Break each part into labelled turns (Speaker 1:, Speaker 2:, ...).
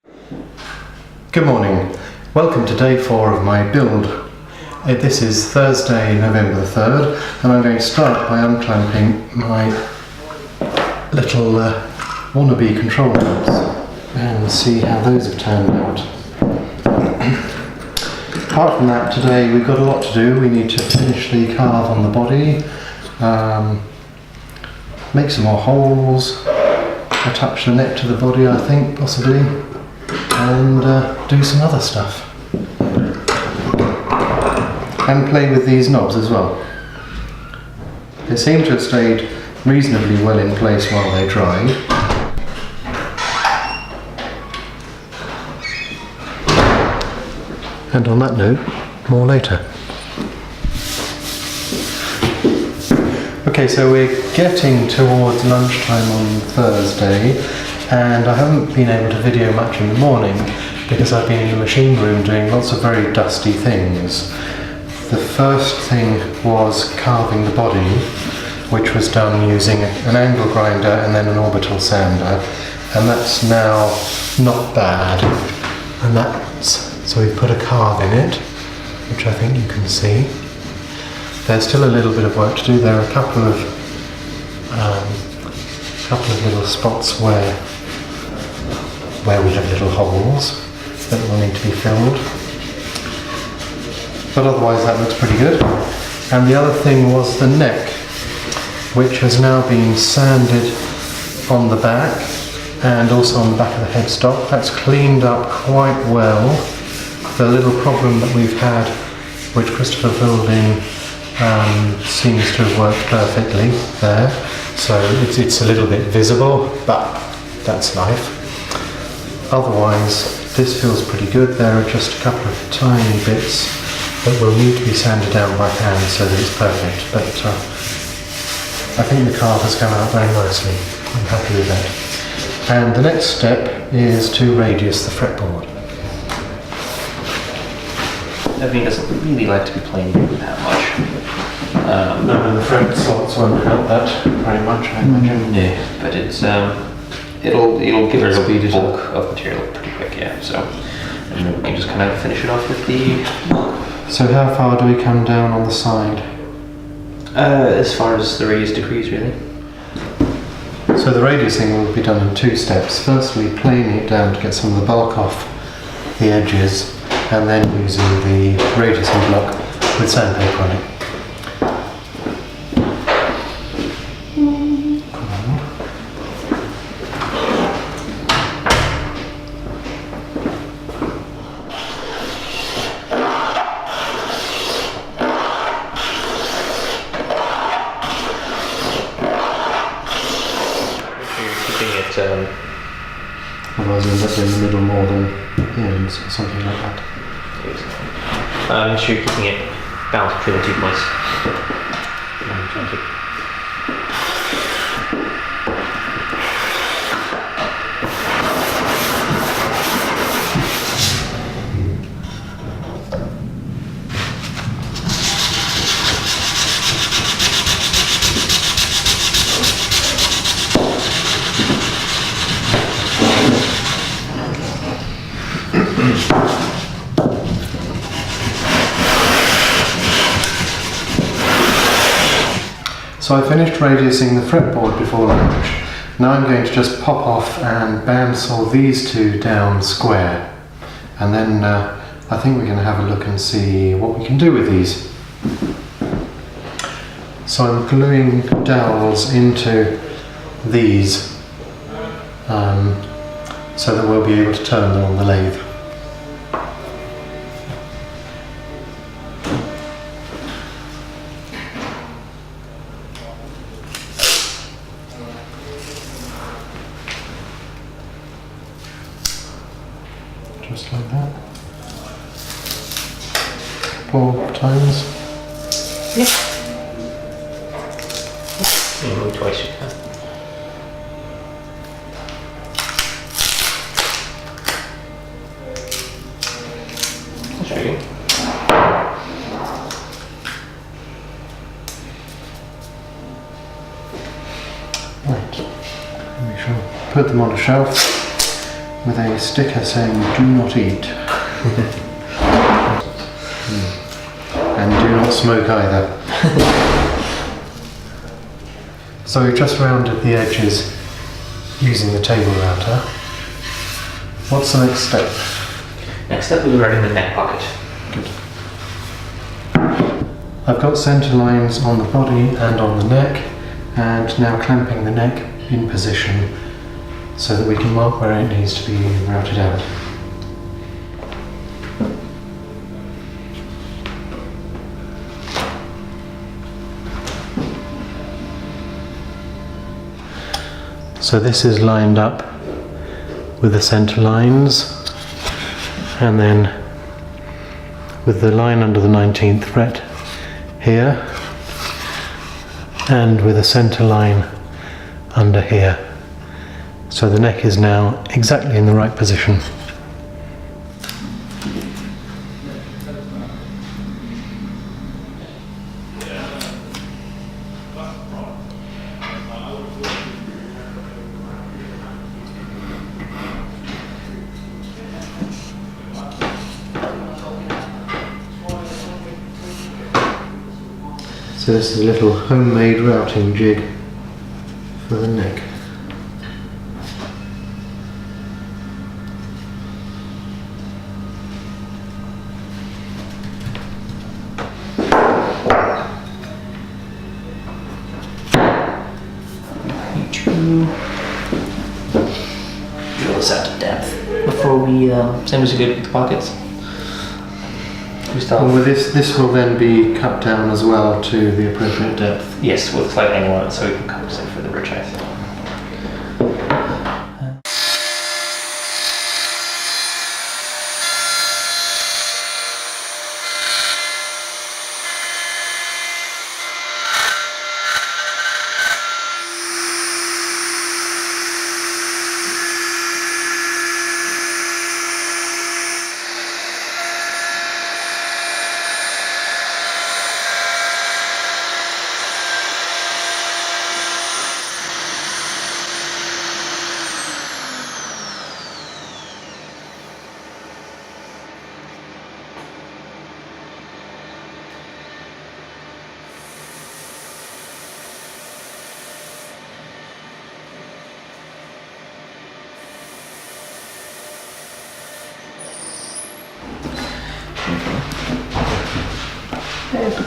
Speaker 1: Good morning. Welcome to day 4 of my build. This is Thursday, November the 3rd, and I'm going to start by unclamping my little wannabe control knobs and see how those have turned out. Apart from that, today we've got a lot to do. We need to finish the carve on the body, make some more holes, attach the neck to the body, I think, possibly, and do some other stuff. And play with these knobs as well. They seem to have stayed reasonably well in place while they dried. And on that note, more later. Okay, so we're getting towards lunchtime on Thursday, and I haven't been able to video much in the morning because I've been in the machine room doing lots of very dusty things. The first thing was carving the body, which was done using an angle grinder and then an orbital sander, and that's now not bad. And so we've put a carve in it, which I think you can see. There's still a little bit of work to do. There are a couple of little spots where we have little holes that will need to be filled. But otherwise that looks pretty good. And the other thing was the neck, which has now been sanded on the back and also on the back of the headstock. That's cleaned up quite well. The little problem that we've had, which Christopher filled in, seems to have worked perfectly there. So it's a little bit visible, but that's life. Otherwise, this feels pretty good. There are just a couple of tiny bits that will need to be sanded down by hand so that it's perfect. But I think the carve has come out very nicely. I'm happy with that. And the next step is to radius the fretboard.
Speaker 2: Evie doesn't really like to be playing that much.
Speaker 1: No, and the fret slots won't help that very much, I imagine.
Speaker 2: Yeah, but it's it'll give us a bulk of material pretty quick, yeah. So, and then we can just kind of finish it off with the.
Speaker 1: So how far do we come down on the side?
Speaker 2: As far as the radius decrease, really.
Speaker 1: So the radiusing will be done in 2 steps. Firstly, planing it down to get some of the bulk off the edges, and then using the radiusing block with sandpaper on it. Otherwise it ends up in the middle more than the ends or something like that.
Speaker 2: Make sure you're keeping it balanced between the 2 points.
Speaker 1: So I finished radiusing the fretboard before lunch. Now I'm going to just pop off and bandsaw these 2 down square. And then I think we're going to have a look and see what we can do with these. So I'm gluing dowels into these so that we'll be able to turn them on the lathe. Just like that. 4 times.
Speaker 2: Yeah. Maybe twice you can.
Speaker 1: Right. We shall put them on a shelf with a sticker saying "Do not eat." And do not smoke either. So we've just rounded the edges using the table router. What's the next step?
Speaker 2: Next step we'll be writing the neck pocket.
Speaker 1: Good. I've got centre lines on the body and on the neck, and now clamping the neck in position so that we can mark where it needs to be routed out. So this is lined up with the centre lines, and then with the line under the 19th fret here, and with a centre line under here. So the neck is now exactly in the right position. So this is a little homemade routing jig for the neck.
Speaker 2: Drill this out to depth before we, same as you did with the pockets. We start.
Speaker 1: Well, this will then be cut down as well to the appropriate depth.
Speaker 2: Yes, with a slight angle on it so we can compensate for the ridge height.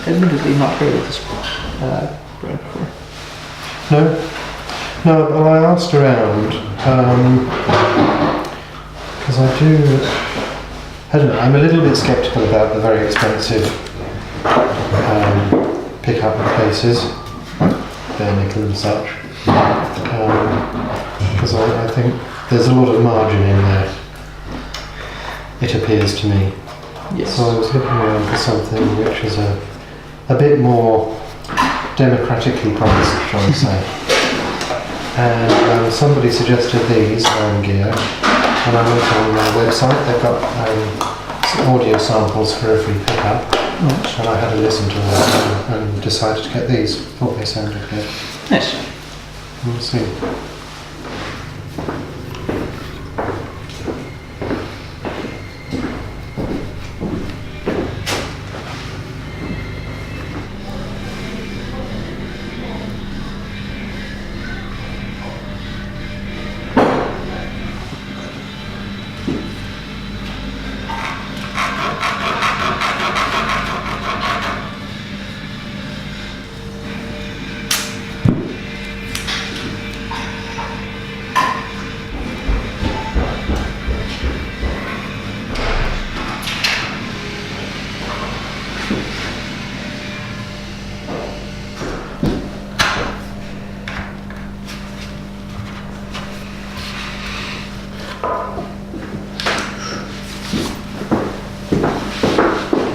Speaker 2: Admittedly not heard of this brand before.
Speaker 1: No, well, I asked around because I don't know, I'm a little bit sceptical about the very expensive pickup places, bare nickel and such, because I think there's a lot of margin in there, it appears to me.
Speaker 2: Yes.
Speaker 1: So I was looking around for something which is a bit more democratically priced, shall we say. And somebody suggested these gear, and I went on their website. They've got some audio samples for every pickup, and I had a listen to them and decided to get these. Thought they sounded good.
Speaker 2: Nice.
Speaker 1: We'll see.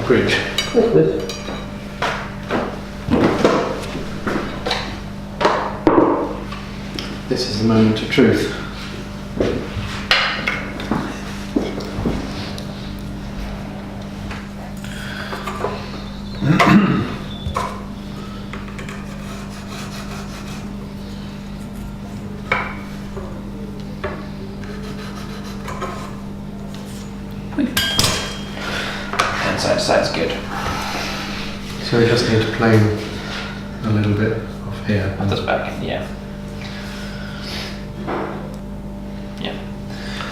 Speaker 1: Bridge. This is the moment of truth.
Speaker 2: and side to side is good.
Speaker 1: So we just need to plane a little bit off here.
Speaker 2: At this back end, yeah. Yeah.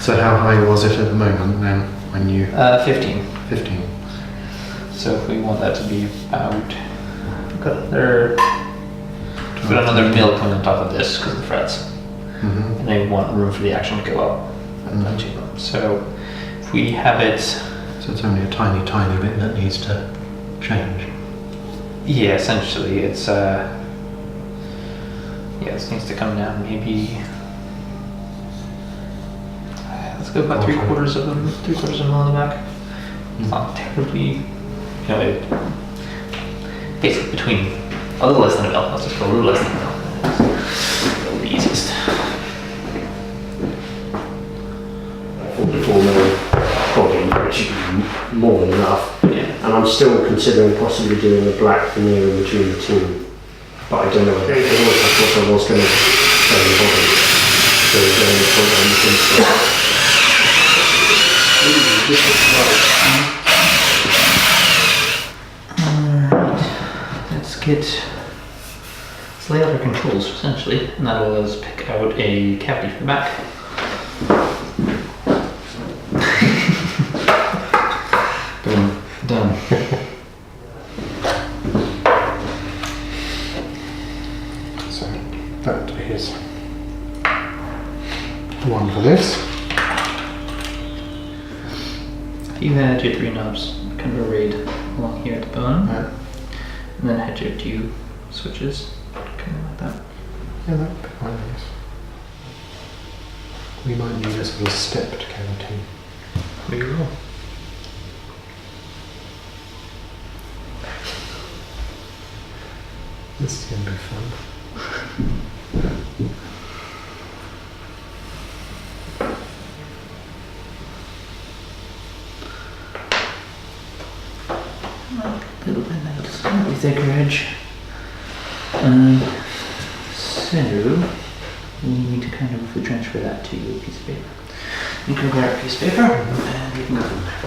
Speaker 1: So how high was it at the moment then when you...
Speaker 2: 15.
Speaker 1: 15.
Speaker 2: So if we want that to be about... Got another mill coming on top of this because of the frets.
Speaker 1: Mm-hmm.
Speaker 2: And they want room for the action to go up.
Speaker 1: Mm-hmm.
Speaker 2: So if we have it...
Speaker 1: So it's only a tiny, tiny bit that needs to change.
Speaker 2: Yeah, essentially it's... yeah, this needs to come down maybe... let's go about 3/4 of them, 3/4 of a mil on the back. It's not terribly... You know, basically between a little less than a mil. Let's just go a little less than a mil. It's the easiest.
Speaker 3: I thought the 4 mil probably should be more than enough.
Speaker 2: Yeah.
Speaker 3: And I'm still considering possibly doing a black veneer in between the two. But I don't know. I thought I was going to stay in the bottom. So is there any point on the inside?
Speaker 2: Let's lay out our controls essentially, and that will let us pick out a cavity for the back. Boom, done.
Speaker 1: So that is one for this.
Speaker 2: If you had your 3 knobs kind of arrayed along here at the bone,
Speaker 1: Yeah.
Speaker 2: and then had your 2 switches, kind of like that.
Speaker 1: Yeah, that would be quite nice. We might need a sort of stepped cavity.
Speaker 2: We will.
Speaker 1: This is going to be fun.
Speaker 2: A little bit that slightly thicker edge. So we need to kind of transfer that to a piece of paper. You can grab a piece of paper and we can go from there.